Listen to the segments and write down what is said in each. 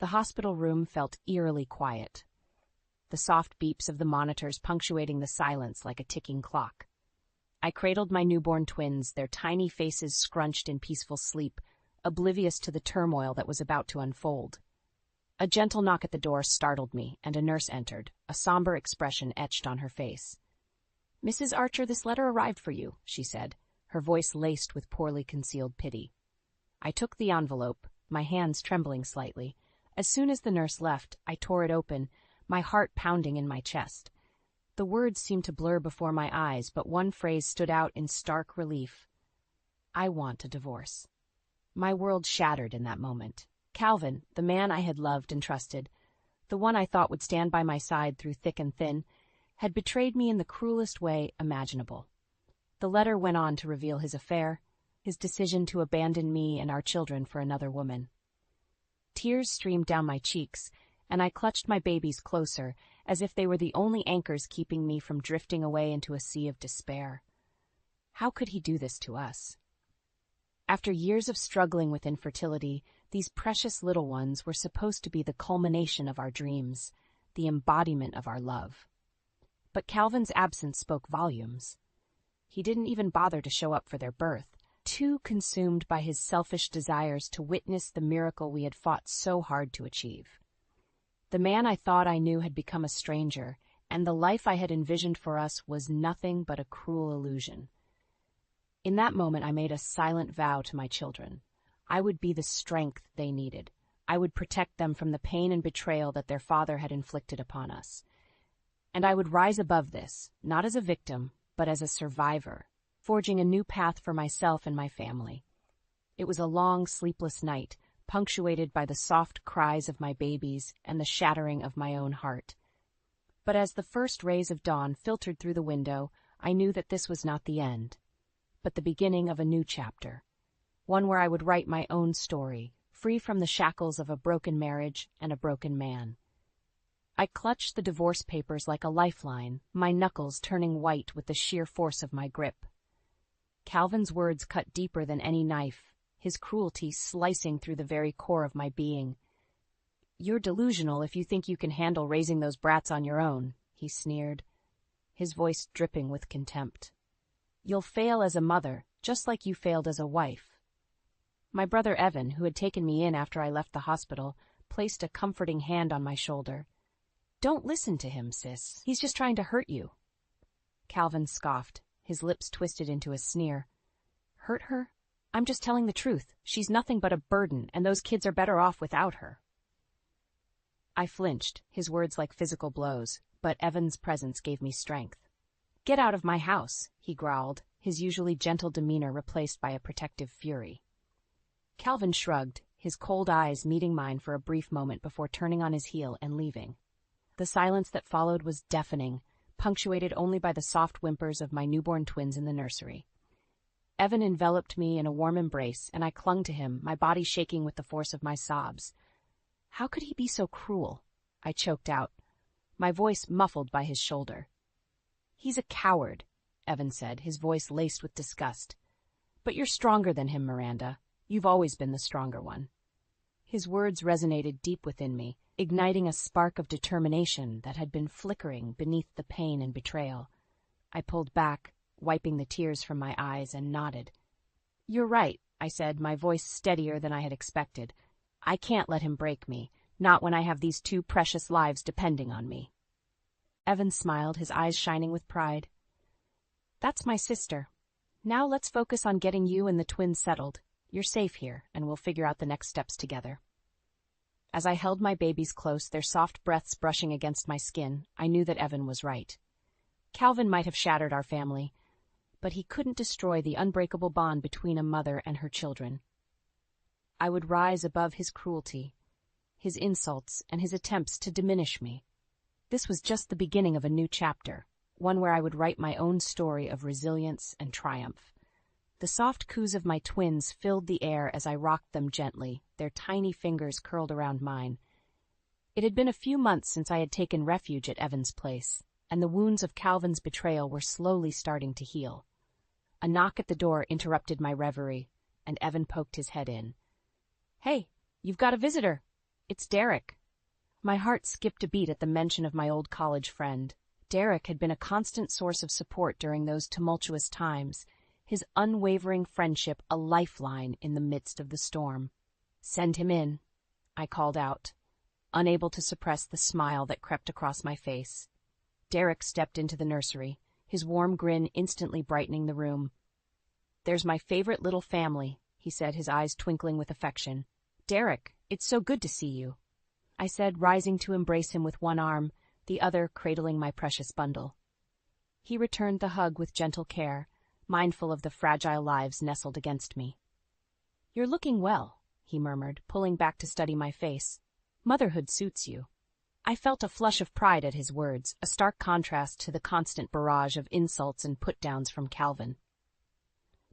The hospital room felt eerily quiet, the soft beeps of the monitors punctuating the silence like a ticking clock. I cradled my newborn twins, their tiny faces scrunched in peaceful sleep, oblivious to the turmoil that was about to unfold. A gentle knock at the door startled me, and a nurse entered, a somber expression etched on her face. "Mrs. Archer, this letter arrived for you," she said, her voice laced with poorly concealed pity. I took the envelope, my hands trembling slightly. As soon as the nurse left, I tore it open, my heart pounding in my chest. The words seemed to blur before my eyes, but one phrase stood out in stark relief. "I want a divorce." My world shattered in that moment. Calvin, the man I had loved and trusted, the one I thought would stand by my side through thick and thin, had betrayed me in the cruelest way imaginable. The letter went on to reveal his affair, his decision to abandon me and our children for another woman. Tears streamed down my cheeks, and I clutched my babies closer, as if they were the only anchors keeping me from drifting away into a sea of despair. How could he do this to us? After years of struggling with infertility, these precious little ones were supposed to be the culmination of our dreams, the embodiment of our love. But Calvin's absence spoke volumes. He didn't even bother to show up for their birth, too consumed by his selfish desires to witness the miracle we had fought so hard to achieve. The man I thought I knew had become a stranger, and the life I had envisioned for us was nothing but a cruel illusion. In that moment, I made a silent vow to my children. I would be the strength they needed. I would protect them from the pain and betrayal that their father had inflicted upon us. And I would rise above this, not as a victim, but as a survivor, forging a new path for myself and my family. It was a long, sleepless night, punctuated by the soft cries of my babies and the shattering of my own heart. But as the first rays of dawn filtered through the window, I knew that this was not the end, but the beginning of a new chapter, one where I would write my own story, free from the shackles of a broken marriage and a broken man. I clutched the divorce papers like a lifeline, my knuckles turning white with the sheer force of my grip. Calvin's words cut deeper than any knife, his cruelty slicing through the very core of my being. "You're delusional if you think you can handle raising those brats on your own," he sneered, his voice dripping with contempt. "You'll fail as a mother, just like you failed as a wife." My brother Evan, who had taken me in after I left the hospital, placed a comforting hand on my shoulder. "Don't listen to him, sis. He's just trying to hurt you." Calvin scoffed, his lips twisted into a sneer. "Hurt her? I'm just telling the truth. She's nothing but a burden, and those kids are better off without her." I flinched, his words like physical blows, but Evan's presence gave me strength. "Get out of my house," he growled, his usually gentle demeanor replaced by a protective fury. Calvin shrugged, his cold eyes meeting mine for a brief moment before turning on his heel and leaving. The silence that followed was deafening, punctuated only by the soft whimpers of my newborn twins in the nursery. Evan enveloped me in a warm embrace, and I clung to him, my body shaking with the force of my sobs. How could he be so cruel? I choked out, my voice muffled by his shoulder. "He's a coward," Evan said, his voice laced with disgust. "But you're stronger than him, Miranda. You've always been the stronger one." His words resonated deep within me, igniting a spark of determination that had been flickering beneath the pain and betrayal. I pulled back, wiping the tears from my eyes, and nodded. "You're right," I said, my voice steadier than I had expected. "I can't let him break me, not when I have these two precious lives depending on me." Evan smiled, his eyes shining with pride. "That's my sister. Now let's focus on getting you and the twins settled. You're safe here, and we'll figure out the next steps together." As I held my babies close, their soft breaths brushing against my skin, I knew that Evan was right. Calvin might have shattered our family, but he couldn't destroy the unbreakable bond between a mother and her children. I would rise above his cruelty, his insults, and his attempts to diminish me. This was just the beginning of a new chapter, one where I would write my own story of resilience and triumph. The soft coos of my twins filled the air as I rocked them gently, their tiny fingers curled around mine. It had been a few months since I had taken refuge at Evan's place, and the wounds of Calvin's betrayal were slowly starting to heal. A knock at the door interrupted my reverie, and Evan poked his head in. "Hey, you've got a visitor. It's Derek. My heart skipped a beat at the mention of my old college friend. Derek had been a constant source of support during those tumultuous times, his unwavering friendship a lifeline in the midst of the storm. "Send him in," I called out, unable to suppress the smile that crept across my face. Derek stepped into the nursery, his warm grin instantly brightening the room. "There's my favorite little family," he said, his eyes twinkling with affection. "Derek, it's so good to see you," I said, rising to embrace him with one arm, the other cradling my precious bundle. He returned the hug with gentle care, mindful of the fragile lives nestled against me. "You're looking well," he murmured, pulling back to study my face. "Motherhood suits you." I felt a flush of pride at his words, a stark contrast to the constant barrage of insults and put-downs from Calvin.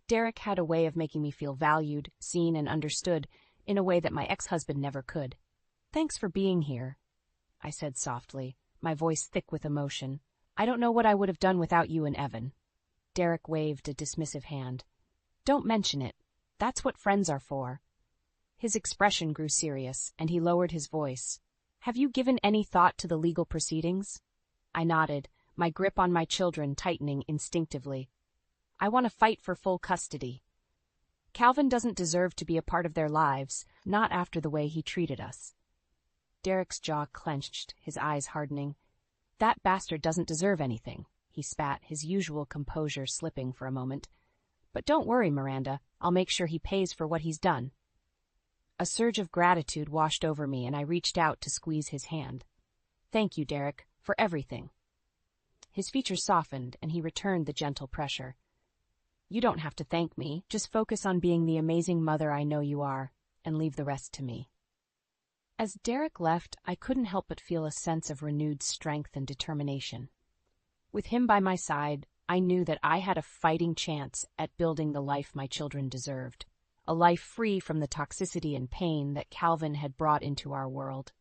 Derek had a way of making me feel valued, seen, and understood in a way that my ex-husband never could. "Thanks for being here," I said softly, my voice thick with emotion. "I don't know what I would have done without you and Evan." Derek waved a dismissive hand. "Don't mention it. That's what friends are for." His expression grew serious, and he lowered his voice. "Have you given any thought to the legal proceedings?" I nodded, my grip on my children tightening instinctively. "I want to fight for full custody. Calvin doesn't deserve to be a part of their lives, not after the way he treated us." Derek's jaw clenched, his eyes hardening. "That bastard doesn't deserve anything," he spat, his usual composure slipping for a moment. "But don't worry, Miranda, I'll make sure he pays for what he's done." A surge of gratitude washed over me, and I reached out to squeeze his hand. "Thank you, Derek, for everything." His features softened, and he returned the gentle pressure. "You don't have to thank me. Just focus on being the amazing mother I know you are, and leave the rest to me." As Derek left, I couldn't help but feel a sense of renewed strength and determination. With him by my side, I knew that I had a fighting chance at building the life my children deserved, a life free from the toxicity and pain that Calvin had brought into our world.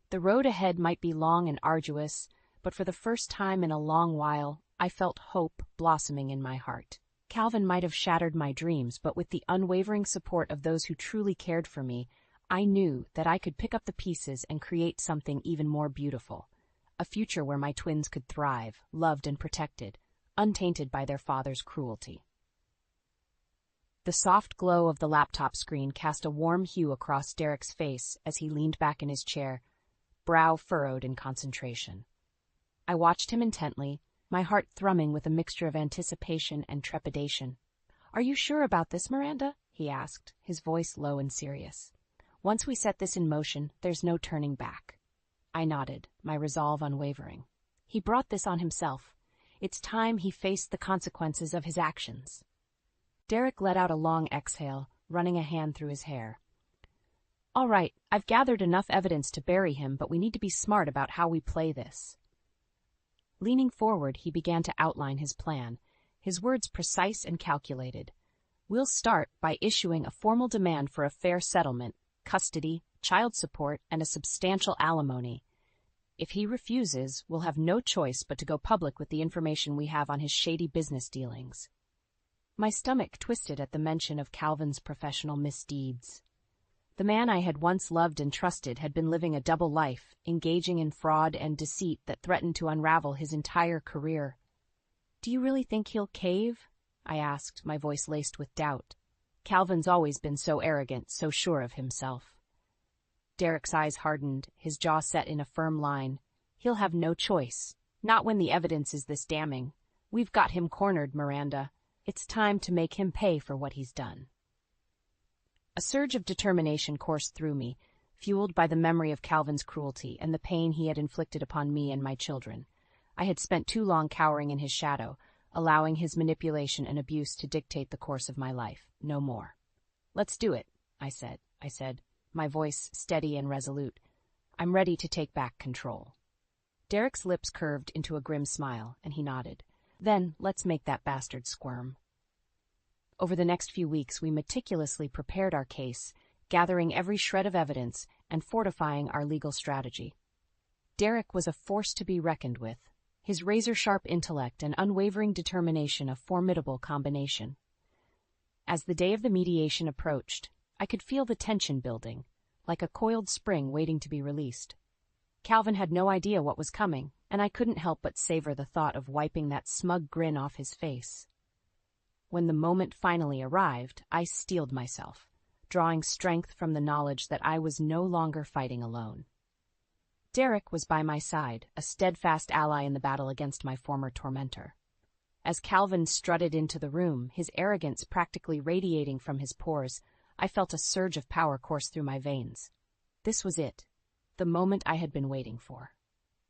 The road ahead might be long and arduous, but for the first time in a long while, I felt hope blossoming in my heart. Calvin might have shattered my dreams, but with the unwavering support of those who truly cared for me, I knew that I could pick up the pieces and create something even more beautiful, a future where my twins could thrive, loved and protected, untainted by their father's cruelty. The soft glow of the laptop screen cast a warm hue across Derek's face as he leaned back in his chair, brow furrowed in concentration. I watched him intently, my heart thrumming with a mixture of anticipation and trepidation. "Are you sure about this, Miranda?" he asked, his voice low and serious. "Once we set this in motion, there's no turning back." I nodded, my resolve unwavering. He brought this on himself. It's time he faced the consequences of his actions. Derek let out a long exhale, running a hand through his hair. "All right, I've gathered enough evidence to bury him, but we need to be smart about how we play this." Leaning forward, he began to outline his plan, his words precise and calculated. "We'll start by issuing a formal demand for a fair settlement, custody, child support, and a substantial alimony. If he refuses, we'll have no choice but to go public with the information we have on his shady business dealings." My stomach twisted at the mention of Calvin's professional misdeeds. The man I had once loved and trusted had been living a double life, engaging in fraud and deceit that threatened to unravel his entire career. "Do you really think he'll cave?" I asked, my voice laced with doubt. Calvin's always been so arrogant, so sure of himself. Derek's eyes hardened, his jaw set in a firm line. "He'll have no choice. Not when the evidence is this damning. We've got him cornered, Miranda. It's time to make him pay for what he's done." A surge of determination coursed through me, fueled by the memory of Calvin's cruelty and the pain he had inflicted upon me and my children. I had spent too long cowering in his shadow, allowing his manipulation and abuse to dictate the course of my life. No more. "Let's do it," I said, my voice steady and resolute. "I'm ready to take back control." Derek's lips curved into a grim smile, and he nodded. "Then let's make that bastard squirm." Over the next few weeks, we meticulously prepared our case, gathering every shred of evidence and fortifying our legal strategy. Derek was a force to be reckoned with, his razor-sharp intellect and unwavering determination a formidable combination. As the day of the mediation approached, I could feel the tension building, like a coiled spring waiting to be released. Calvin had no idea what was coming, and I couldn't help but savor the thought of wiping that smug grin off his face. When the moment finally arrived, I steeled myself, drawing strength from the knowledge that I was no longer fighting alone. Derek was by my side, a steadfast ally in the battle against my former tormentor. As Calvin strutted into the room, his arrogance practically radiating from his pores, I felt a surge of power course through my veins. This was it, the moment I had been waiting for.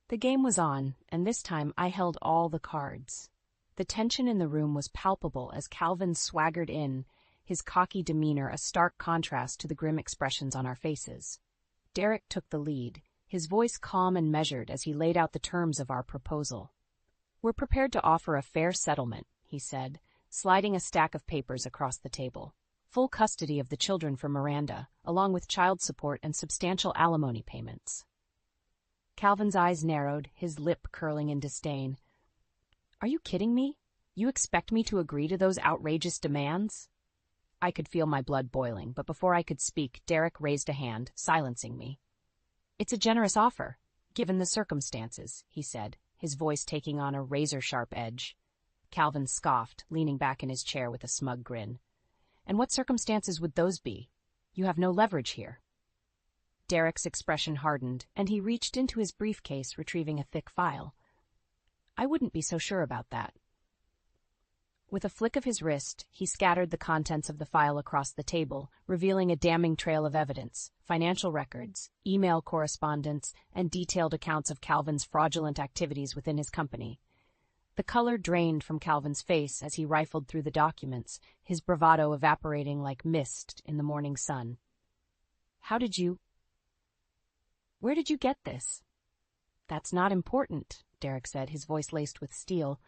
The game was on, and this time I held all the cards. The tension in the room was palpable as Calvin swaggered in, his cocky demeanor a stark contrast to the grim expressions on our faces. Derek took the lead, his voice calm and measured as he laid out the terms of our proposal. "We're prepared to offer a fair settlement," he said, sliding a stack of papers across the table. "Full custody of the children for Miranda, along with child support and substantial alimony payments." Calvin's eyes narrowed, his lip curling in disdain. "Are you kidding me? You expect me to agree to those outrageous demands?" I could feel my blood boiling, but before I could speak, Derek raised a hand, silencing me. "It's a generous offer, given the circumstances," he said, his voice taking on a razor-sharp edge. Calvin scoffed, leaning back in his chair with a smug grin. "And what circumstances would those be? You have no leverage here." Derek's expression hardened, and he reached into his briefcase, retrieving a thick file. "I wouldn't be so sure about that." With a flick of his wrist, he scattered the contents of the file across the table, revealing a damning trail of evidence, financial records, email correspondence, and detailed accounts of Calvin's fraudulent activities within his company. The color drained from Calvin's face as he rifled through the documents, his bravado evaporating like mist in the morning sun. Where did you get this?" "That's not important," Derek said, his voice laced with steel.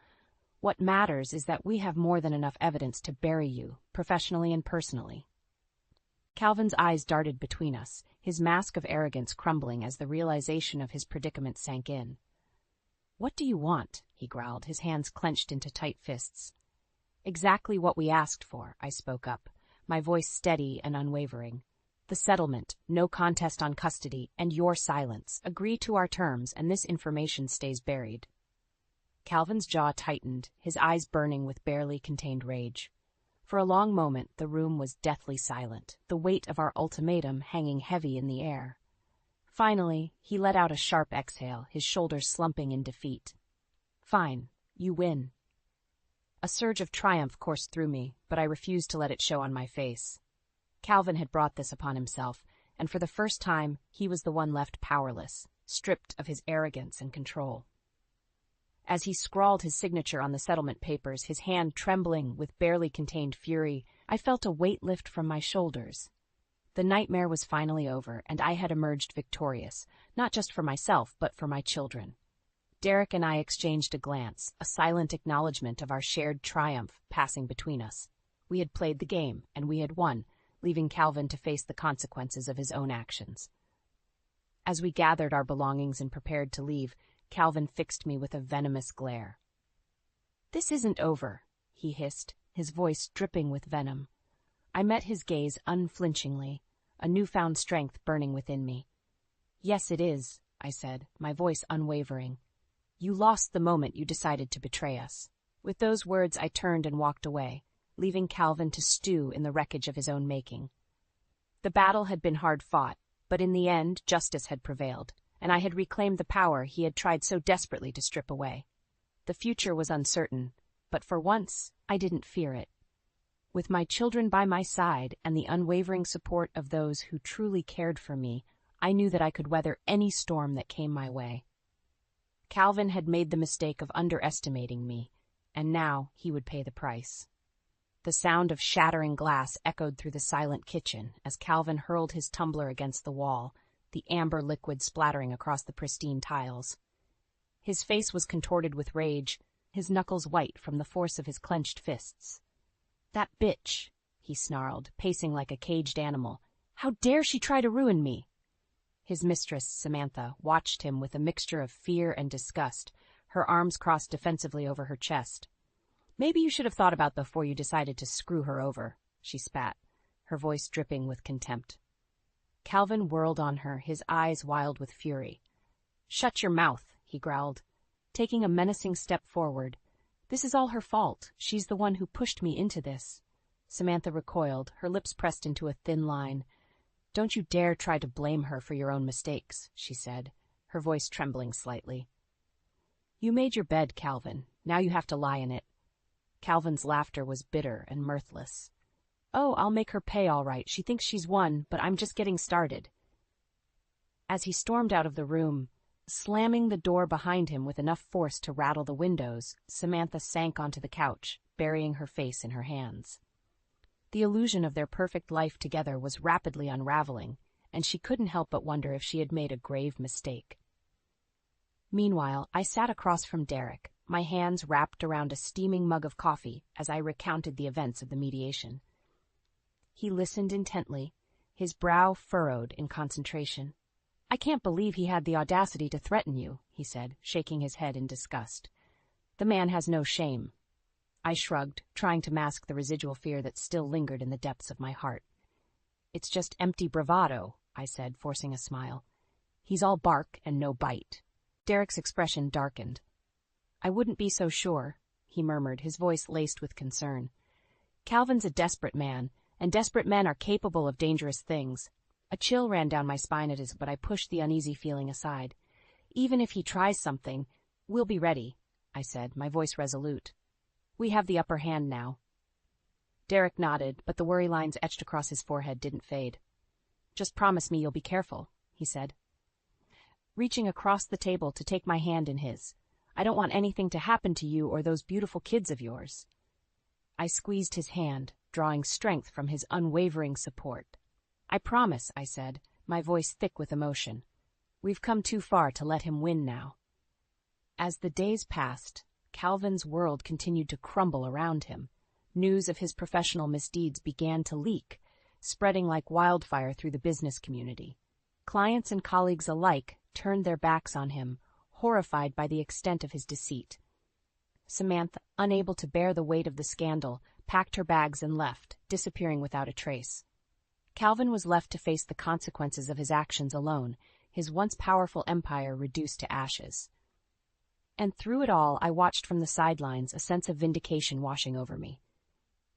"What matters is that we have more than enough evidence to bury you, professionally and personally." Calvin's eyes darted between us, his mask of arrogance crumbling as the realization of his predicament sank in. "What do you want?" he growled, his hands clenched into tight fists. "Exactly what we asked for," I spoke up, my voice steady and unwavering. "The settlement, no contest on custody, and your silence. Agree to our terms, and this information stays buried." Calvin's jaw tightened, his eyes burning with barely contained rage. For a long moment, the room was deathly silent, the weight of our ultimatum hanging heavy in the air. Finally, he let out a sharp exhale, his shoulders slumping in defeat. "Fine, you win." A surge of triumph coursed through me, but I refused to let it show on my face. Calvin had brought this upon himself, and for the first time, he was the one left powerless, stripped of his arrogance and control. As he scrawled his signature on the settlement papers, his hand trembling with barely contained fury, I felt a weight lift from my shoulders. The nightmare was finally over, and I had emerged victorious, not just for myself, but for my children. Derek and I exchanged a glance, a silent acknowledgement of our shared triumph passing between us. We had played the game, and we had won, leaving Calvin to face the consequences of his own actions. As we gathered our belongings and prepared to leave, Calvin fixed me with a venomous glare. "This isn't over," he hissed, his voice dripping with venom. I met his gaze unflinchingly, a newfound strength burning within me. "Yes, it is," I said, my voice unwavering. "You lost the moment you decided to betray us." With those words, I turned and walked away, leaving Calvin to stew in the wreckage of his own making. The battle had been hard fought, but in the end, justice had prevailed, and I had reclaimed the power he had tried so desperately to strip away. The future was uncertain, but for once, I didn't fear it. With my children by my side and the unwavering support of those who truly cared for me, I knew that I could weather any storm that came my way. Calvin had made the mistake of underestimating me, and now he would pay the price. The sound of shattering glass echoed through the silent kitchen as Calvin hurled his tumbler against the wall, the amber liquid splattering across the pristine tiles. His face was contorted with rage, his knuckles white from the force of his clenched fists. "That bitch," he snarled, pacing like a caged animal. "How dare she try to ruin me?" His mistress, Samantha, watched him with a mixture of fear and disgust, her arms crossed defensively over her chest. "Maybe you should have thought about before you decided to screw her over," she spat, her voice dripping with contempt. Calvin whirled on her, his eyes wild with fury. "Shut your mouth," he growled, taking a menacing step forward. "This is all her fault. She's the one who pushed me into this." Samantha recoiled, her lips pressed into a thin line. "Don't you dare try to blame her for your own mistakes," she said, her voice trembling slightly. "You made your bed, Calvin. Now you have to lie in it." Calvin's laughter was bitter and mirthless. "Oh, I'll make her pay all right. She thinks she's won, but I'm just getting started." As he stormed out of the room, slamming the door behind him with enough force to rattle the windows, Samantha sank onto the couch, burying her face in her hands. The illusion of their perfect life together was rapidly unraveling, and she couldn't help but wonder if she had made a grave mistake. Meanwhile, I sat across from Derek, my hands wrapped around a steaming mug of coffee as I recounted the events of the mediation. He listened intently, his brow furrowed in concentration. "I can't believe he had the audacity to threaten you," he said, shaking his head in disgust. "The man has no shame." I shrugged, trying to mask the residual fear that still lingered in the depths of my heart. "It's just empty bravado," I said, forcing a smile. "He's all bark and no bite." Derek's expression darkened. "I wouldn't be so sure," he murmured, his voice laced with concern. "Calvin's a desperate man, and desperate men are capable of dangerous things." A chill ran down my spine at his, but I pushed the uneasy feeling aside. "Even if he tries something, we'll be ready," I said, my voice resolute. "We have the upper hand now." Derek nodded, but the worry lines etched across his forehead didn't fade. "Just promise me you'll be careful," he said, reaching across the table to take my hand in his. "I don't want anything to happen to you or those beautiful kids of yours." I squeezed his hand, drawing strength from his unwavering support. "I promise," I said, my voice thick with emotion. "We've come too far to let him win now." As the days passed, Calvin's world continued to crumble around him. News of his professional misdeeds began to leak, spreading like wildfire through the business community. Clients and colleagues alike turned their backs on him, horrified by the extent of his deceit. Samantha, unable to bear the weight of the scandal, packed her bags and left, disappearing without a trace. Calvin was left to face the consequences of his actions alone, his once powerful empire reduced to ashes. And through it all, I watched from the sidelines, a sense of vindication washing over me.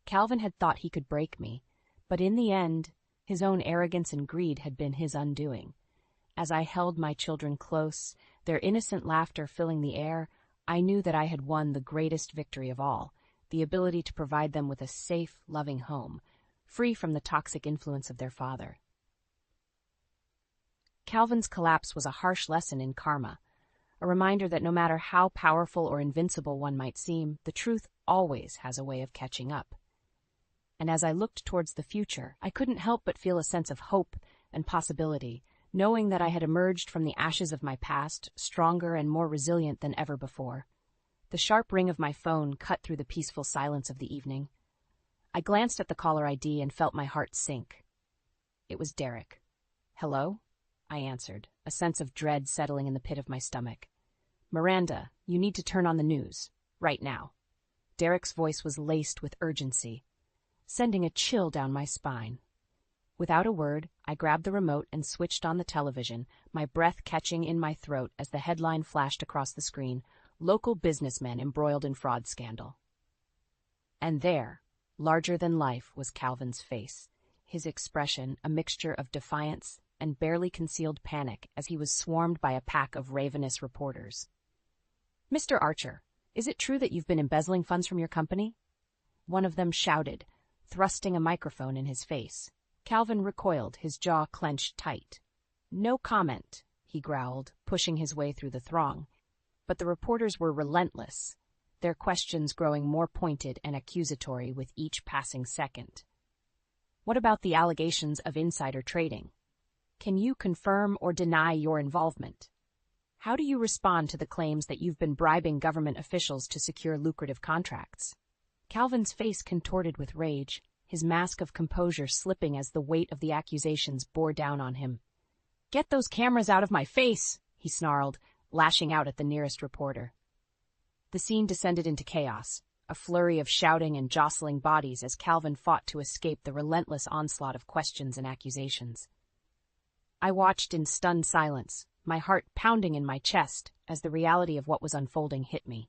Calvin had thought he could break me, but in the end, his own arrogance and greed had been his undoing. As I held my children close, their innocent laughter filling the air, I knew that I had won the greatest victory of all, the ability to provide them with a safe, loving home, free from the toxic influence of their father. Calvin's collapse was a harsh lesson in karma, a reminder that no matter how powerful or invincible one might seem, the truth always has a way of catching up. And as I looked towards the future, I couldn't help but feel a sense of hope and possibility, knowing that I had emerged from the ashes of my past, stronger and more resilient than ever before. The sharp ring of my phone cut through the peaceful silence of the evening. I glanced at the caller ID and felt my heart sink. It was Derek. "Hello?" I answered, a sense of dread settling in the pit of my stomach. "Miranda, you need to turn on the news. Right now." Derek's voice was laced with urgency, sending a chill down my spine. Without a word, I grabbed the remote and switched on the television, my breath catching in my throat as the headline flashed across the screen, "Local businessmen embroiled in fraud scandal." And there, larger than life, was Calvin's face, his expression a mixture of defiance and barely concealed panic as he was swarmed by a pack of ravenous reporters. "Mr. Archer, is it true that you've been embezzling funds from your company?" One of them shouted, thrusting a microphone in his face. Calvin recoiled, his jaw clenched tight. "No comment," he growled, pushing his way through the throng. But the reporters were relentless, their questions growing more pointed and accusatory with each passing second. "What about the allegations of insider trading? Can you confirm or deny your involvement? How do you respond to the claims that you've been bribing government officials to secure lucrative contracts?" Calvin's face contorted with rage, his mask of composure slipping as the weight of the accusations bore down on him. "Get those cameras out of my face!" he snarled, lashing out at the nearest reporter. The scene descended into chaos, a flurry of shouting and jostling bodies as Calvin fought to escape the relentless onslaught of questions and accusations. I watched in stunned silence, my heart pounding in my chest as the reality of what was unfolding hit me.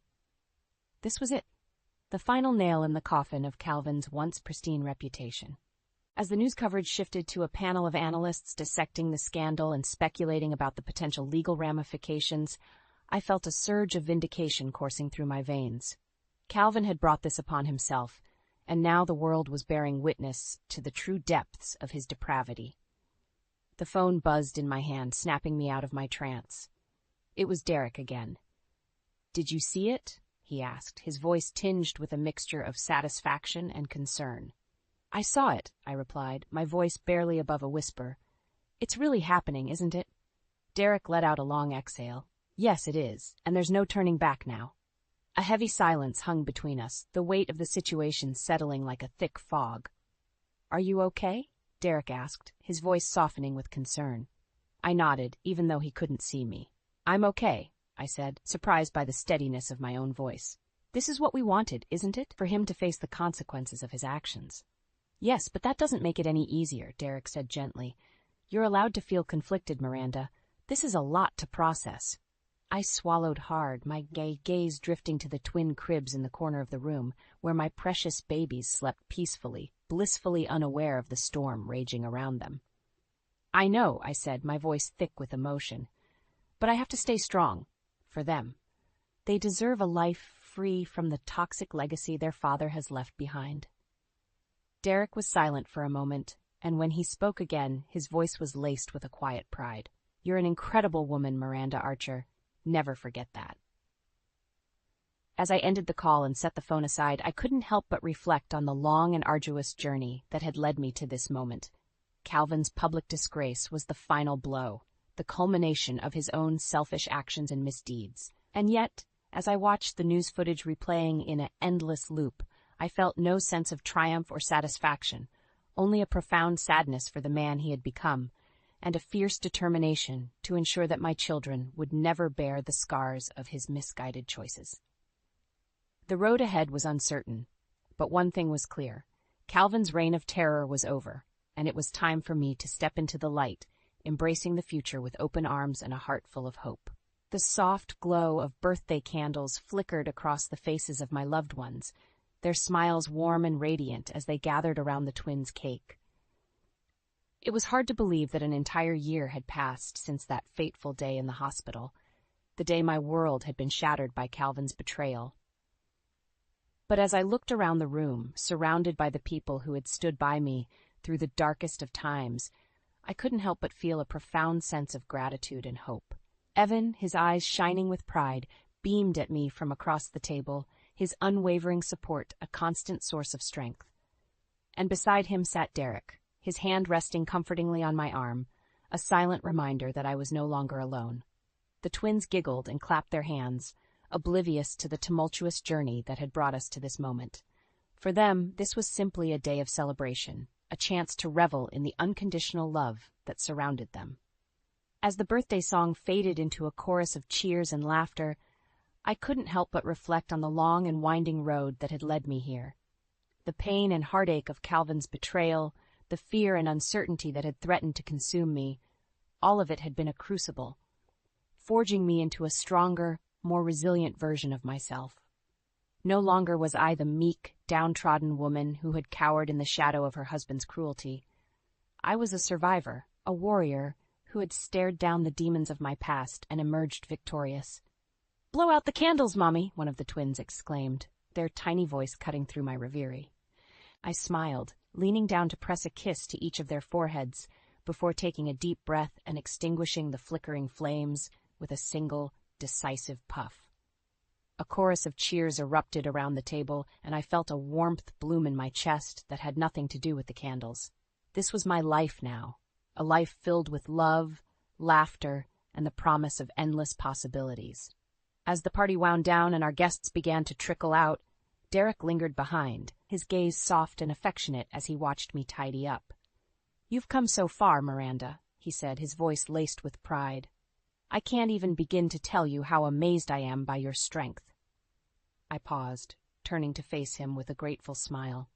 This was it, the final nail in the coffin of Calvin's once pristine reputation. As the news coverage shifted to a panel of analysts dissecting the scandal and speculating about the potential legal ramifications, I felt a surge of vindication coursing through my veins. Calvin had brought this upon himself, and now the world was bearing witness to the true depths of his depravity. The phone buzzed in my hand, snapping me out of my trance. It was Derek again. "Did you see it?" he asked, his voice tinged with a mixture of satisfaction and concern. "I saw it," I replied, my voice barely above a whisper. "It's really happening, isn't it?" Derek let out a long exhale. "Yes, it is, and there's no turning back now." A heavy silence hung between us, the weight of the situation settling like a thick fog. "Are you okay?" Derek asked, his voice softening with concern. I nodded, even though he couldn't see me. "I'm okay," I said, surprised by the steadiness of my own voice. "This is what we wanted, isn't it? For him to face the consequences of his actions." "Yes, but that doesn't make it any easier," Derek said gently. "You're allowed to feel conflicted, Miranda. This is a lot to process." I swallowed hard, my gaze drifting to the twin cribs in the corner of the room, where my precious babies slept peacefully, blissfully unaware of the storm raging around them. "I know," I said, my voice thick with emotion. "But I have to stay strong. For them. They deserve a life free from the toxic legacy their father has left behind." Derek was silent for a moment, and when he spoke again, his voice was laced with a quiet pride. "You're an incredible woman, Miranda Archer. Never forget that." As I ended the call and set the phone aside, I couldn't help but reflect on the long and arduous journey that had led me to this moment. Calvin's public disgrace was the final blow, the culmination of his own selfish actions and misdeeds. And yet, as I watched the news footage replaying in an endless loop, I felt no sense of triumph or satisfaction, only a profound sadness for the man he had become, and a fierce determination to ensure that my children would never bear the scars of his misguided choices. The road ahead was uncertain, but one thing was clear. Calvin's reign of terror was over, and it was time for me to step into the light, embracing the future with open arms and a heart full of hope. The soft glow of birthday candles flickered across the faces of my loved ones, their smiles warm and radiant as they gathered around the twins' cake. It was hard to believe that an entire year had passed since that fateful day in the hospital, the day my world had been shattered by Calvin's betrayal. But as I looked around the room, surrounded by the people who had stood by me through the darkest of times, I couldn't help but feel a profound sense of gratitude and hope. Evan, his eyes shining with pride, beamed at me from across the table, his unwavering support a constant source of strength. And beside him sat Derek, his hand resting comfortingly on my arm, a silent reminder that I was no longer alone. The twins giggled and clapped their hands, oblivious to the tumultuous journey that had brought us to this moment. For them, this was simply a day of celebration, a chance to revel in the unconditional love that surrounded them. As the birthday song faded into a chorus of cheers and laughter, I couldn't help but reflect on the long and winding road that had led me here. The pain and heartache of Calvin's betrayal, the fear and uncertainty that had threatened to consume me, all of it had been a crucible, forging me into a stronger, more resilient version of myself. No longer was I the meek, downtrodden woman who had cowered in the shadow of her husband's cruelty. I was a survivor, a warrior, who had stared down the demons of my past and emerged victorious. "Blow out the candles, Mommy," one of the twins exclaimed, their tiny voice cutting through my reverie. I smiled, leaning down to press a kiss to each of their foreheads before taking a deep breath and extinguishing the flickering flames with a single, decisive puff. A chorus of cheers erupted around the table, and I felt a warmth bloom in my chest that had nothing to do with the candles. This was my life now, a life filled with love, laughter, and the promise of endless possibilities. As the party wound down and our guests began to trickle out, Derek lingered behind, his gaze soft and affectionate as he watched me tidy up. "You've come so far, Miranda," he said, his voice laced with pride. "I can't even begin to tell you how amazed I am by your strength." I paused, turning to face him with a grateful smile.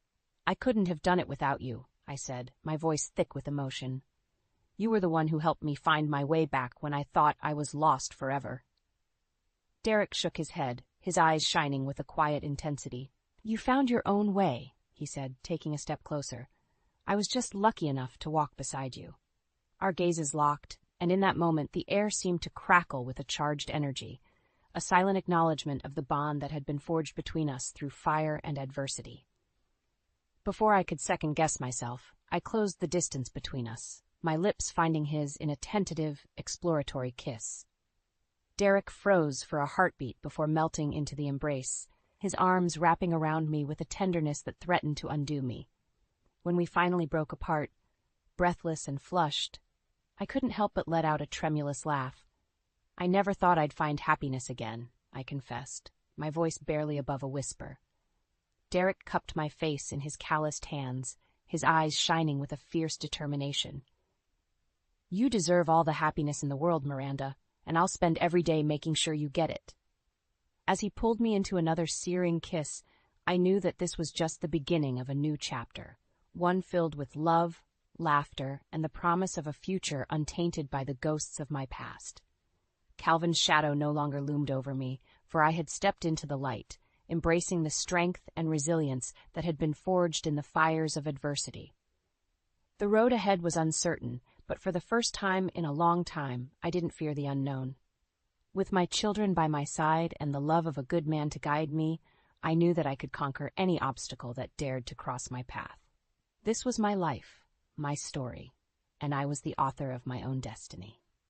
"I couldn't have done it without you," I said, my voice thick with emotion. You were the one who helped me find my way back when I thought I was lost forever." Derek shook his head, his eyes shining with a quiet intensity. "You found your own way," he said, taking a step closer. "I was just lucky enough to walk beside you." Our gazes locked, and in that moment the air seemed to crackle with a charged energy, a silent acknowledgement of the bond that had been forged between us through fire and adversity. Before I could second-guess myself, I closed the distance between us, my lips finding his in a tentative, exploratory kiss. Derek froze for a heartbeat before melting into the embrace, his arms wrapping around me with a tenderness that threatened to undo me. When we finally broke apart, breathless and flushed, I couldn't help but let out a tremulous laugh. "I never thought I'd find happiness again," I confessed, my voice barely above a whisper. Derek cupped my face in his calloused hands, his eyes shining with a fierce determination. "You deserve all the happiness in the world, Miranda, and I'll spend every day making sure you get it." As he pulled me into another searing kiss, I knew that this was just the beginning of a new chapter, one filled with love, laughter, and the promise of a future untainted by the ghosts of my past. Calvin's shadow no longer loomed over me, for I had stepped into the light, embracing the strength and resilience that had been forged in the fires of adversity. The road ahead was uncertain, but for the first time in a long time, I didn't fear the unknown. With my children by my side and the love of a good man to guide me, I knew that I could conquer any obstacle that dared to cross my path. This was my life, my story, and I was the author of my own destiny.